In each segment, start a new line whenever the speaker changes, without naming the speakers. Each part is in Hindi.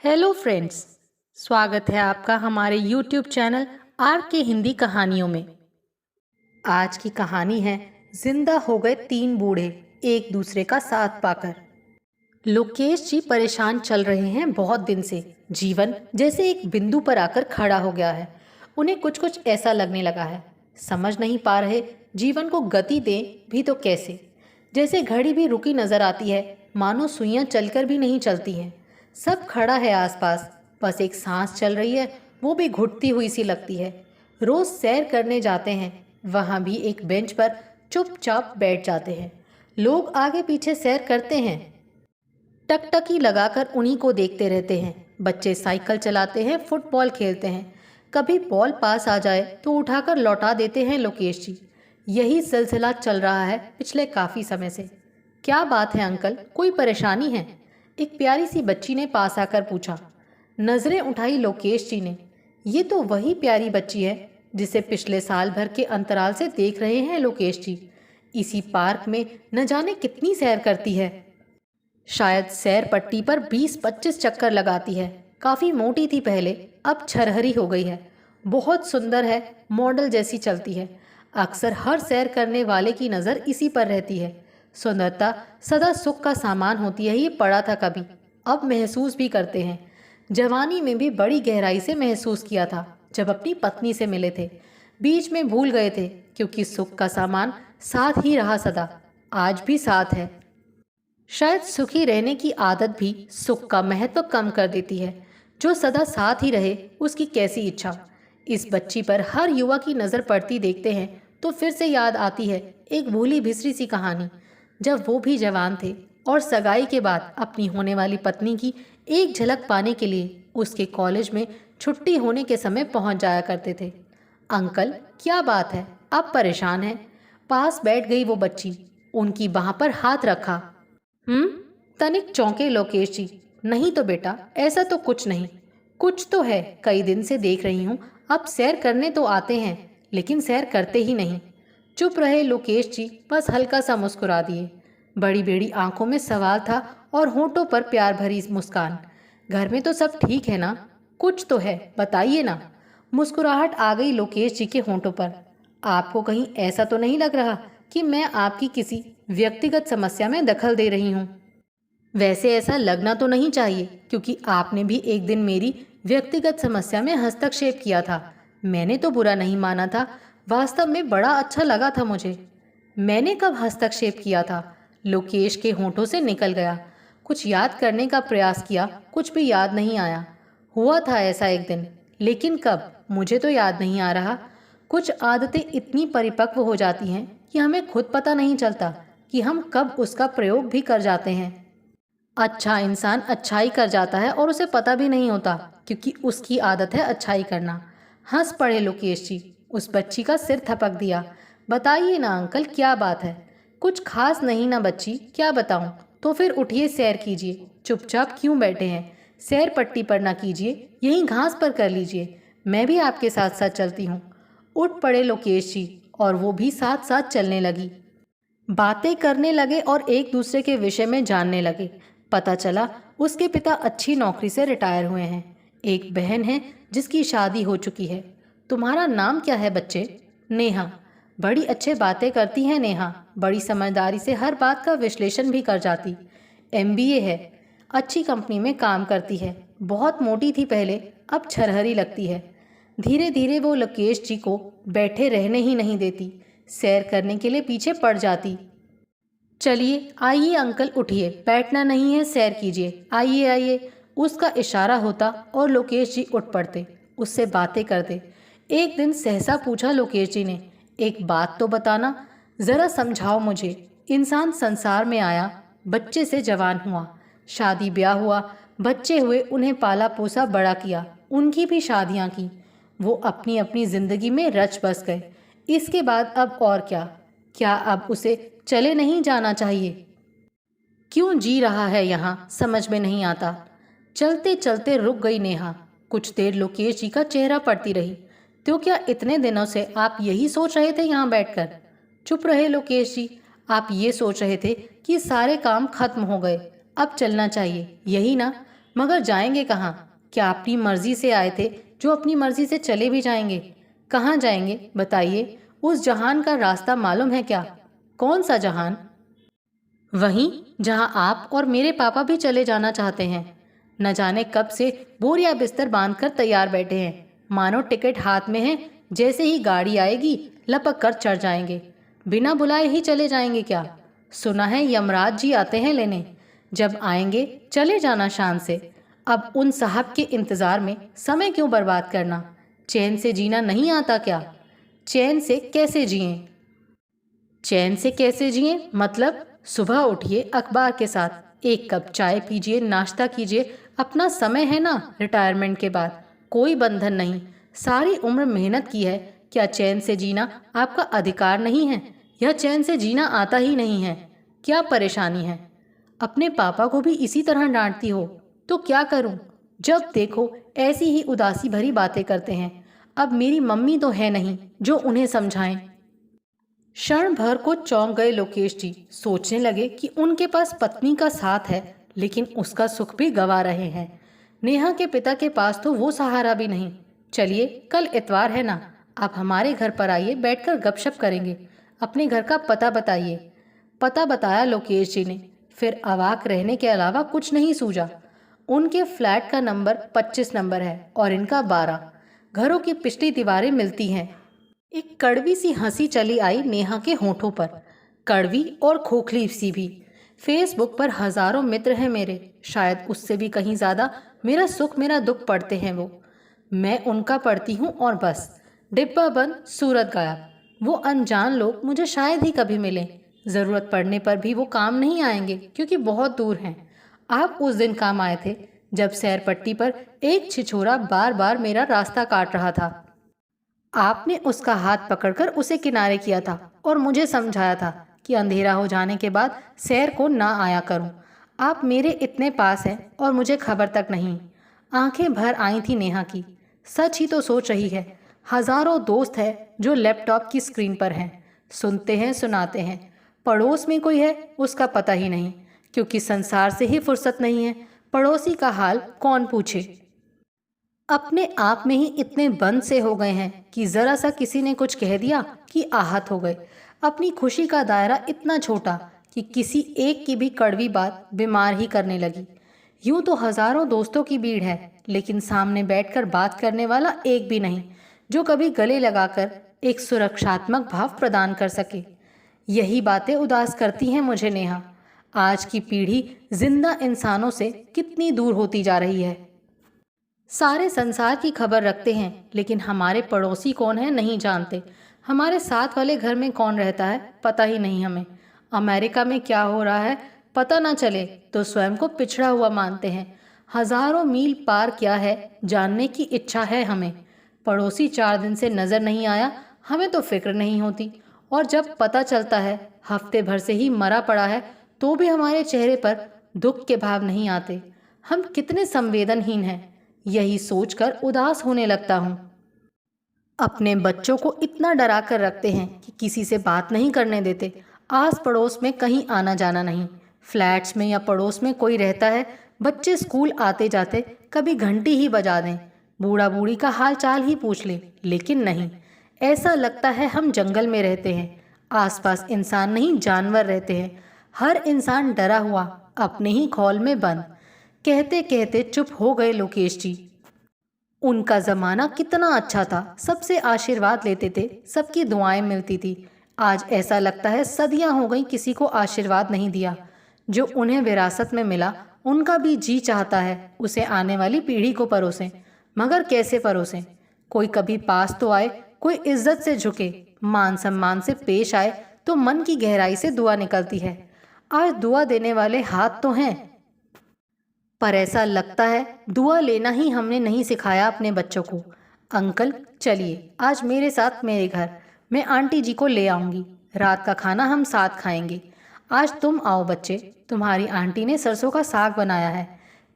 Hello friends. स्वागत है आपका हमारे यूट्यूब चैनल आर के हिंदी कहानियों में। आज की कहानी है जिंदा हो गए तीन बूढ़े एक दूसरे का साथ पाकर। लोकेश जी परेशान चल रहे हैं बहुत दिन से। जीवन जैसे एक बिंदु पर आकर खड़ा हो गया है। उन्हें कुछ कुछ ऐसा लगने लगा है, समझ नहीं पा रहे जीवन को गति दें भी तो कैसे। जैसे घड़ी भी रुकी नजर आती है, मानो सुइयां चलकर भी नहीं चलती हैं। सब खड़ा है आसपास, बस एक सांस चल रही है, वो भी घुटती हुई सी लगती है। रोज सैर करने जाते हैं, वहां भी एक बेंच पर चुपचाप बैठ जाते हैं। लोग आगे पीछे सैर करते हैं, टकटकी लगाकर उन्हीं को देखते रहते हैं। बच्चे साइकिल चलाते हैं, फुटबॉल खेलते हैं। कभी बॉल पास आ जाए तो उठाकर लौटा देते हैं लोकेश जी। यही सिलसिला चल रहा है पिछले काफ़ी समय से। क्या बात है अंकल, कोई परेशानी है? एक प्यारी सी बच्ची ने पास आकर पूछा। नजरें उठाई लोकेश जी ने। ये तो वही प्यारी बच्ची है जिसे पिछले साल भर के अंतराल से देख रहे हैं लोकेश जी। इसी पार्क में न जाने कितनी सैर करती है। शायद सैर पट्टी पर 20-25 चक्कर लगाती है। काफ़ी मोटी थी पहले, अब छरहरी हो गई है। बहुत सुंदर है, मॉडल जैसी चलती है। अक्सर हर सैर करने वाले की नज़र इसी पर रहती है। सुंदरता सदा सुख का सामान होती है, ये पढ़ा था कभी। अब महसूस भी करते हैं। जवानी में भी बड़ी गहराई से महसूस किया था जब अपनी पत्नी से मिले थे। बीच में भूल गए थे, क्योंकि सुख का सामान साथ ही रहा सदा, आज भी साथ है। शायद सुखी रहने की आदत भी सुख का महत्व कम कर देती है। जो सदा साथ ही रहे उसकी कैसी इच्छा। इस बच्ची पर हर युवा की नज़र पड़ती देखते हैं तो फिर से याद आती है एक भूली बिसरी सी कहानी, जब वो भी जवान थे और सगाई के बाद अपनी होने वाली पत्नी की एक झलक पाने के लिए उसके कॉलेज में छुट्टी होने के समय पहुंच जाया करते थे। अंकल, क्या बात है, आप परेशान हैं? पास बैठ गई वो बच्ची, उनकी बाह पर हाथ रखा। तनिक चौंके लोकेश जी। नहीं तो बेटा, ऐसा तो कुछ नहीं। कुछ तो है, कई दिन से देख रही हूँ। अब सैर करने तो आते हैं, लेकिन सैर करते ही नहीं। चुप रहे लोकेश जी, बस हल्का सा मुस्कुरा दिए। बड़ी बेड़ी आंखों में सवाल था और होठों पर प्यार भरी मुस्कान। घर में तो सब ठीक है ना? कुछ तो है, बताइए ना। मुस्कुराहट आ गई लोकेश जी के होठों पर। आपको कहीं ऐसा तो नहीं लग रहा कि मैं आपकी किसी व्यक्तिगत समस्या में दखल दे रही हूँ? वैसे ऐसा लगना तो नहीं चाहिए, क्योंकि आपने भी एक दिन मेरी व्यक्तिगत समस्या में हस्तक्षेप किया था। मैंने तो बुरा नहीं माना था, वास्तव में बड़ा अच्छा लगा था मुझे। मैंने कब हस्तक्षेप किया था? लोकेश के होठों से निकल गया। कुछ याद करने का प्रयास किया, कुछ भी याद नहीं आया। हुआ था ऐसा एक दिन, लेकिन कब, मुझे तो याद नहीं आ रहा। कुछ आदतें इतनी परिपक्व हो जाती हैं कि हमें खुद पता नहीं चलता कि हम कब उसका प्रयोग भी कर जाते हैं। अच्छा इंसान अच्छाई कर जाता है और उसे पता भी नहीं होता, क्योंकि उसकी आदत है अच्छाई करना। हंस पड़े लोकेश जी, उस बच्ची का सिर थपक दिया। बताइए ना अंकल, क्या बात है? कुछ खास नहीं ना बच्ची, क्या बताऊं? तो फिर उठिए, सैर कीजिए। चुपचाप क्यों बैठे हैं? सैर पट्टी पर ना कीजिए, यहीं घास पर कर लीजिए। मैं भी आपके साथ साथ चलती हूँ। उठ पड़े लोकेश जी और वो भी साथ साथ चलने लगी। बातें करने लगे और एक दूसरे के विषय में जानने लगे। पता चला उसके पिता अच्छी नौकरी से रिटायर हुए हैं। एक बहन है जिसकी शादी हो चुकी है। तुम्हारा नाम क्या है बच्चे? नेहा। बड़ी अच्छे बातें करती है नेहा, बड़ी समझदारी से हर बात का विश्लेषण भी कर जाती। एमबीए है, अच्छी कंपनी में काम करती है। बहुत मोटी थी पहले, अब छरहरी लगती है। धीरे धीरे वो लोकेश जी को बैठे रहने ही नहीं देती, सैर करने के लिए पीछे पड़ जाती। चलिए आइए अंकल, उठिए, बैठना नहीं है, सैर कीजिए, आइए आइए। उसका इशारा होता और लोकेश जी उठ पड़ते, उससे बातें करते। एक दिन सहसा पूछा लोकेश जी ने, एक बात तो बताना, ज़रा समझाओ मुझे। इंसान संसार में आया, बच्चे से जवान हुआ, शादी ब्याह हुआ, बच्चे हुए, उन्हें पाला पोसा बड़ा किया, उनकी भी शादियाँ की। वो अपनी अपनी ज़िंदगी में रच बस गए। इसके बाद अब और क्या? क्या अब उसे चले नहीं जाना चाहिए? क्यों जी रहा है यहाँ, समझ में नहीं आता। चलते चलते रुक गई नेहा। कुछ देर लोकेश जी का चेहरा पड़ती रही। तो क्या इतने दिनों से आप यही सोच रहे थे यहाँ बैठकर? चुप रहे लोकेश जी। आप ये सोच रहे थे कि सारे काम खत्म हो गए, अब चलना चाहिए, यही ना? मगर जाएंगे कहाँ? क्या अपनी मर्जी से आए थे जो अपनी मर्जी से चले भी जाएंगे? कहाँ जाएंगे बताइए? उस जहान का रास्ता मालूम है क्या? कौन सा जहान? वहीं जहाँ आप और मेरे पापा भी चले जाना चाहते हैं। न जाने कब से बोरिया बिस्तर बांधकर तैयार बैठे हैं, मानो टिकट हाथ में है। जैसे ही गाड़ी आएगी लपक कर चढ़ जाएंगे। बिना बुलाए ही चले जाएंगे क्या? सुना है यमराज जी आते हैं लेने। जब आएंगे चले जाना शान से। अब उन साहब के इंतज़ार में समय क्यों बर्बाद करना? चैन से जीना नहीं आता क्या? चैन से कैसे जिएं? चैन से कैसे जिएं मतलब? सुबह उठिए, अखबार के साथ एक कप चाय पीजिए, नाश्ता कीजिए। अपना समय है ना, रिटायरमेंट के बाद कोई बंधन नहीं। सारी उम्र मेहनत की है। क्या चैन से जीना आपका अधिकार नहीं है, या चैन से जीना आता ही नहीं है? क्या परेशानी है? अपने पापा को भी इसी तरह डांटती हो तो क्या करूं? जब देखो ऐसी ही उदासी भरी बातें करते हैं। अब मेरी मम्मी तो है नहीं जो उन्हें समझाएं। क्षण भर को चौंक गए लोकेश जी। सोचने लगे कि उनके पास पत्नी का साथ है, लेकिन उसका सुख भी गवा रहे हैं। नेहा के पिता के पास तो वो सहारा भी नहीं। चलिए, कल इतवार है ना, आप हमारे घर पर आइए, बैठकर गपशप करेंगे। अपने घर का पता बताइए। पता बताया लोकेश जी ने। फिर अवाक रहने के अलावा कुछ नहीं सूझा। उनके फ्लैट का नंबर 25 नंबर है और इनका 12। घरों की पिछली दीवारें मिलती हैं। एक कड़वी सी हंसी चली आई नेहा के होठों पर, कड़वी और खोखली सी भी। फेसबुक पर हजारों मित्र हैं मेरे, शायद उससे भी कहीं ज़्यादा मेरा सुख मेरा दुख पढ़ते हैं वो। मैं उनका पढ़ती हूँ और बस। डिब्बा बंद, सूरत गायब। वो अनजान लोग मुझे शायद ही कभी मिलें। ज़रूरत पड़ने पर भी वो काम नहीं आएंगे क्योंकि बहुत दूर हैं। आप उस दिन काम आए थे जब सैर पट्टी पर एक छिछोरा बार बार मेरा रास्ता काट रहा था। आपने उसका हाथ पकड़कर उसे किनारे किया था और मुझे समझाया था कि अंधेरा हो जाने के बाद सैर को ना आया करूं। आप मेरे इतने पास हैं और मुझे खबर तक नहीं। आंखें भर आई थी नेहा की। सच ही तो सोच रही है। हजारों दोस्त हैं जो लैपटॉप की स्क्रीन पर हैं, सुनते हैं, सुनाते हैं। पड़ोस में कोई है उसका पता ही नहीं, क्योंकि संसार से ही फुर्सत नहीं है। पड़ोसी का हाल कौन पूछे? अपने आप में ही इतने बंद से हो गए हैं कि जरा सा किसी ने कुछ कह दिया कि आहत हो गए। अपनी खुशी का दायरा इतना छोटा कि किसी एक की भी कड़वी बात बीमार ही करने लगी। यूं तो हजारों दोस्तों की भीड़ है, लेकिन सामने बैठकर बात करने वाला एक भी नहीं जो कभी गले लगाकर एक सुरक्षात्मक भाव प्रदान कर सके। यही बातें उदास करती हैं मुझे नेहा। आज की पीढ़ी जिंदा इंसानों से कितनी दूर होती जा रही है। सारे संसार की खबर रखते हैं, लेकिन हमारे पड़ोसी कौन है नहीं जानते। हमारे साथ वाले घर में कौन रहता है पता ही नहीं हमें। अमेरिका में क्या हो रहा है पता ना चले तो स्वयं को पिछड़ा हुआ मानते हैं। हजारों मील पार क्या है जानने की इच्छा है हमें। पड़ोसी 4 दिन से नज़र नहीं आया, हमें तो फिक्र नहीं होती। और जब पता चलता है हफ्ते भर से ही मरा पड़ा है, तो भी हमारे चेहरे पर दुख के भाव नहीं आते। हम कितने संवेदनहीन हैं, यही सोचकर उदास होने लगता हूँ। अपने बच्चों को इतना डरा कर रखते हैं कि किसी से बात नहीं करने देते। आस पड़ोस में कहीं आना जाना नहीं। फ्लैट्स में या पड़ोस में कोई रहता है, बच्चे स्कूल आते जाते कभी घंटी ही बजा दें, बूढ़ा बूढ़ी का हाल चाल ही पूछ ले। लेकिन नहीं, ऐसा लगता है हम जंगल में रहते हैं। आसपास इंसान नहीं जानवर रहते हैं। हर इंसान डरा हुआ, अपने ही खौल में बंद। कहते कहते चुप हो गए लोकेश जी। उनका ज़माना कितना अच्छा था, सबसे आशीर्वाद लेते थे, सबकी दुआएं मिलती थी। आज ऐसा लगता है सदियां हो गई किसी को आशीर्वाद नहीं दिया। जो उन्हें विरासत में मिला उनका भी जी चाहता है उसे आने वाली पीढ़ी को परोसें, मगर कैसे परोसें? कोई कभी पास तो आए, कोई इज्जत से झुके, मान सम्मान से पेश आए तो मन की गहराई से दुआ निकलती है। आज दुआ देने वाले हाथ तो हैं, पर ऐसा लगता है दुआ लेना ही हमने नहीं सिखाया अपने बच्चों को। अंकल चलिए आज मेरे साथ मेरे घर, मैं आंटी जी को ले आऊँगी। रात का खाना हम साथ खाएंगे। आज तुम आओ बच्चे, तुम्हारी आंटी ने सरसों का साग बनाया है।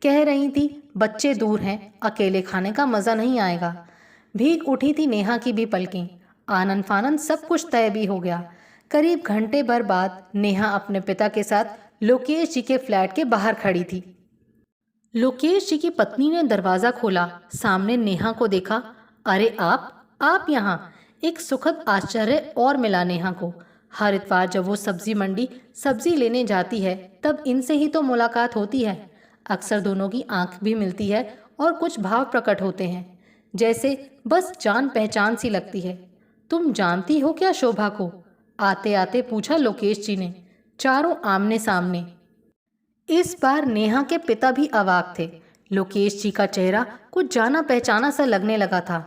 कह रही थी बच्चे दूर हैं, अकेले खाने का मज़ा नहीं आएगा। भीग उठी थी नेहा की भी पलकें। आनन फानन सब कुछ तय भी हो गया। करीब घंटे भर बाद नेहा अपने पिता के साथ लोकेश जी के फ्लैट के बाहर खड़ी थी। लोकेश जी की पत्नी ने दरवाजा खोला, सामने नेहा को देखा। अरे आप यहाँ। एक सुखद आश्चर्य और मिला नेहा को। हर इतवार जब वो सब्जी मंडी सब्जी लेने जाती है तब इनसे ही तो मुलाकात होती है। अक्सर दोनों की आंख भी मिलती है और कुछ भाव प्रकट होते हैं, जैसे बस जान पहचान सी लगती है। तुम जानती हो क्या शोभा को? आते आते पूछा लोकेश जी ने, चारों आमने सामने। इस बार नेहा के पिता भी अवाक थे। लोकेश जी का चेहरा कुछ जाना पहचाना सा लगने लगा था।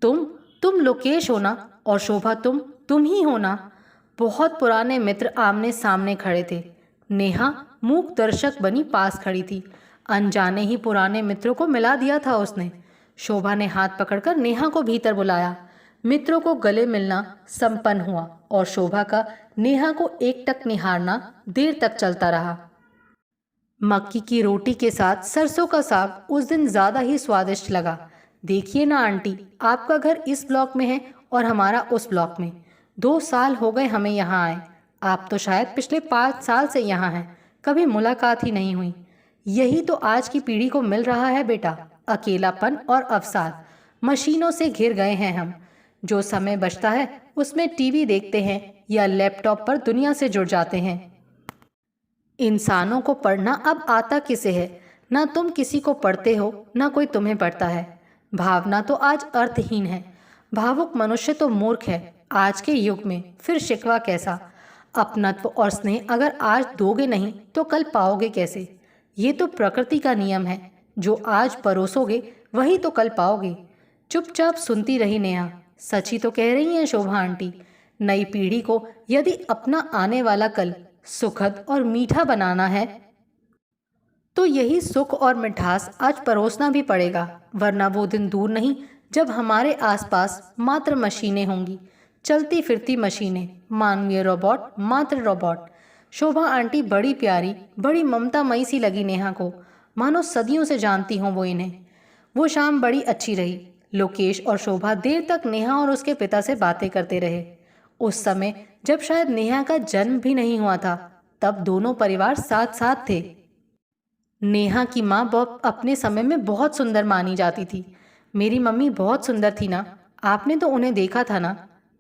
तुम लोकेश हो ना? और शोभा तुम ही हो ना? बहुत पुराने मित्र आमने सामने खड़े थे। नेहा मूक दर्शक बनी पास खड़ी थी। अनजाने ही पुराने मित्रों को मिला दिया था उसने। शोभा ने हाथ पकड़कर नेहा को भीतर बुलाया। मित्रों को गले मिलना संपन्न हुआ और शोभा का नेहा को एकटक निहारना देर तक चलता रहा। मक्की की रोटी के साथ सरसों का साग उस दिन ज़्यादा ही स्वादिष्ट लगा। देखिए ना आंटी, आपका घर इस ब्लॉक में है और हमारा उस ब्लॉक में। 2 साल हो गए हमें यहाँ आए। आप तो शायद पिछले 5 साल से यहाँ हैं, कभी मुलाकात ही नहीं हुई। यही तो आज की पीढ़ी को मिल रहा है बेटा, अकेलापन और अवसाद। मशीनों से घिर गए हैं हम। जो समय बचता है उसमें टीवी देखते हैं या लैपटॉप पर दुनिया से जुड़ जाते हैं। इंसानों को पढ़ना अब आता किसे है? ना तुम किसी को पढ़ते हो, ना कोई तुम्हें पढ़ता है। भावना तो आज अर्थहीन है। भावुक मनुष्य तो मूर्ख है आज के युग में, फिर शिकवा कैसा? अपनत्व और स्नेह अगर आज दोगे नहीं तो कल पाओगे कैसे? ये तो प्रकृति का नियम है। जो आज परोसोगे वही तो कल पाओगे। चुपचाप सुनती रही नेहा। सच ही तो कह रही हैं शोभा आंटी। नई पीढ़ी को यदि अपना आने वाला कल सुखद और मीठा बनाना है तो यही सुख और मिठास आज परोसना भी पड़ेगा, वरना वो दिन दूर नहीं जब हमारे आसपास मात्र मशीनें होंगी, चलती फिरती मशीनें, मानवीय रोबोट, मात्र रोबोट। शोभा आंटी बड़ी प्यारी, बड़ी ममतामयी सी लगी नेहा को, मानो सदियों से जानती हों वो इन्हें। वो शाम बड़ी अच्छी रही। लोकेश और शोभा देर तक नेहा और उसके पिता से बातें करते रहे। उस समय जब शायद नेहा का जन्म भी नहीं हुआ था, तब दोनों परिवार साथ साथ थे। नेहा की माँ अपने समय में बहुत सुंदर मानी जाती थी। मेरी मम्मी बहुत सुंदर थी ना, आपने तो उन्हें देखा था ना?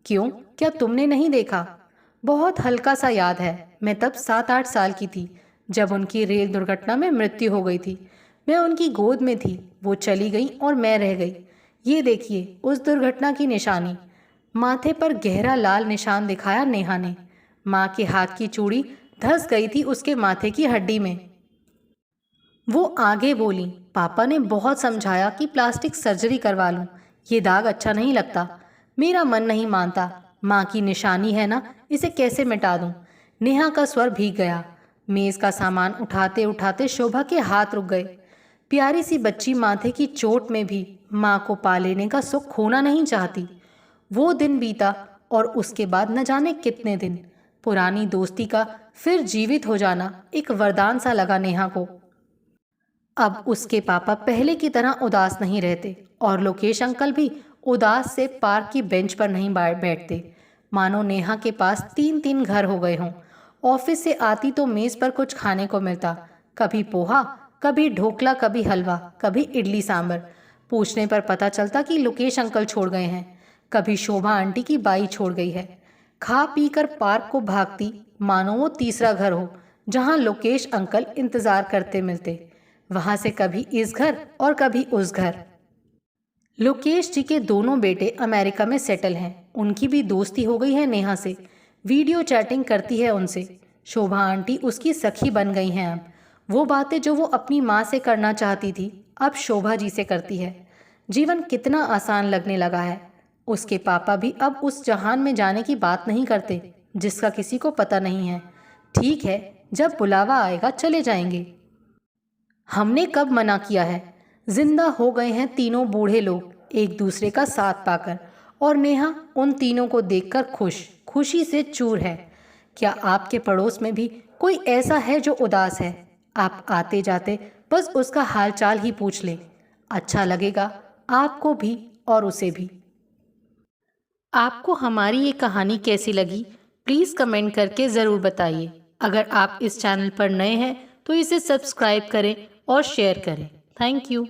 क्यों, क्या तुमने नहीं देखा? बहुत हल्का सा याद है। मैं तब 7-8 साल की थी जब उनकी रेल दुर्घटना में मृत्यु हो गई थी। मैं उनकी गोद में थी, वो चली गई और मैं रह गई। ये देखिए उस दुर्घटना की निशानी। माथे पर गहरा लाल निशान दिखाया नेहा ने। माँ के हाथ की चूड़ी धंस गई थी उसके माथे की हड्डी में। वो आगे बोली, पापा ने बहुत समझाया कि प्लास्टिक सर्जरी करवा लूं, ये दाग अच्छा नहीं लगता। मेरा मन नहीं मानता। माँ की निशानी है ना, इसे कैसे मिटा दूं? नेहा का स्वर भीग गया। मेज का सामान उठाते उठाते शोभा के हाथ रुक गए। प्यारी सी बच्ची माथे की चोट में भी माँ को पा लेने का सुख खोना नहीं चाहती। वो दिन बीता और उसके बाद न जाने कितने दिन। पुरानी दोस्ती का फिर जीवित हो जाना एक वरदान सा लगा नेहा को। अब उसके पापा पहले की तरह उदास नहीं रहते और लोकेश अंकल भी उदास से पार्क की बेंच पर नहीं बैठते, मानो नेहा के पास 3-3 घर हो गए हों। ऑफिस से आती तो मेज़ पर कुछ खाने को मिलता, कभी पोहा, कभी ढोकला, कभी हलवा, कभी इडली सांभर। पूछने पर पता चलता कि लोकेश अंकल छोड़ गए हैं, कभी शोभा आंटी की बाई छोड़ गई है। खा पी कर पार्क को भागती, मानो वो तीसरा घर हो जहाँ लोकेश अंकल इंतज़ार करते मिलते। वहाँ से कभी इस घर और कभी उस घर। लोकेश जी के दोनों बेटे अमेरिका में सेटल हैं। उनकी भी दोस्ती हो गई है नेहा से, वीडियो चैटिंग करती है उनसे। शोभा आंटी उसकी सखी बन गई हैं अब। वो बातें जो वो अपनी माँ से करना चाहती थी अब शोभा जी से करती है। जीवन कितना आसान लगने लगा है। उसके पापा भी अब उस जहान में जाने की बात नहीं करते जिसका किसी को पता नहीं है। ठीक है, जब बुलावा आएगा चले जाएंगे। हमने कब मना किया है? जिंदा हो गए हैं तीनों बूढ़े लोग एक दूसरे का साथ पाकर, और नेहा उन तीनों को देखकर खुशी से चूर है। क्या आपके पड़ोस में भी कोई ऐसा है जो उदास है? आप आते जाते बस उसका हालचाल ही पूछ ले, अच्छा लगेगा आपको भी और उसे भी। आपको हमारी ये कहानी कैसी लगी प्लीज़ कमेंट करके ज़रूर बताइए। अगर आप इस चैनल पर नए हैं तो इसे सब्सक्राइब करें और शेयर करें। Thank you.